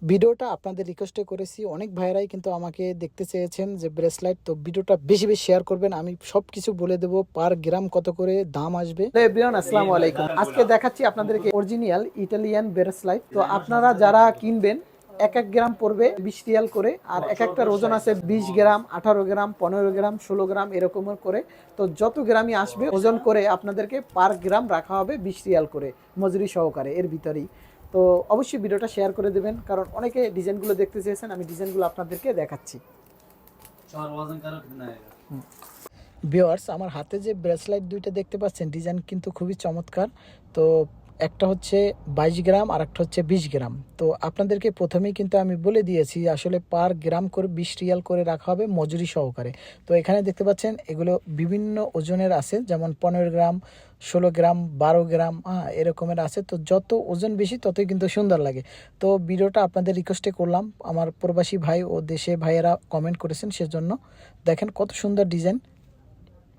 ভিডিওটা আপনাদের রিকোয়েস্টে করেছি, অনেক ভাইয়েরাই কিন্তু আমাকে দেখতে চেয়েছেন যে ব্রেসলাইট, তো ভিডিওটা বেশি বেশি শেয়ার করবেন। আমি সব কিছু বলে দেবো, পার গ্রাম কত করে দাম আসবে। এভরিওয়ান আসসালামু আলাইকুম। আজকে দেখাচ্ছি আপনাদেরকে অরিজিনাল ইটালিয়ান ব্রেসলাইট। তো আপনারা যারা কিনবেন, এক এক গ্রাম পড়বে 20 রিয়াল করে, আর এক একটার ওজন আছে 20 গ্রাম, 18 গ্রাম, 15 গ্রাম, 16 গ্রাম এরকম করে। তো যত গ্রামই আসবে ওজন করে আপনাদেরকে পার গ্রাম রাখা হবে 20 রিয়াল করে, মজুরি সহকারে এর ভিতরেই। তো অবশ্যই ভিডিওটা শেয়ার করে দেবেন, কারণ অনেকে ডিজাইনগুলো দেখতে চেয়েছেন, আমি ডিজাইনগুলো আপনাদেরকে দেখাচ্ছি। ভিউয়ার্স, আমার হাতে যে ব্রেসলাইট দুইটা দেখতে পাচ্ছেন, ডিজাইন কিন্তু খুবই চমৎকার। তো একটা হচ্ছে 22 গ্রাম আর একটা হচ্ছে 20 গ্রাম। তো আপনাদেরকে প্রথমেই কিন্তু আমি বলে দিয়েছি আসলে পার গ্রাম করে 20 রিয়াল করে রাখা হবে মজুরি সহকারে। তো এখানে দেখতে পাচ্ছেন এগুলো বিভিন্ন ওজনের আছে, যেমন 15 গ্রাম, 16 গ্রাম, 12 গ্রাম, এরকমের আছে। তো যত ওজন বেশি ততই কিন্তু সুন্দর লাগে। তো ভিডিওটা আপনাদের রিকোয়েস্টে করলাম, আমার প্রবাসী ভাই ও দেশে ভাইয়েরা কমেন্ট করেছেন, সেজন্য দেখেন কত সুন্দর ডিজাইন।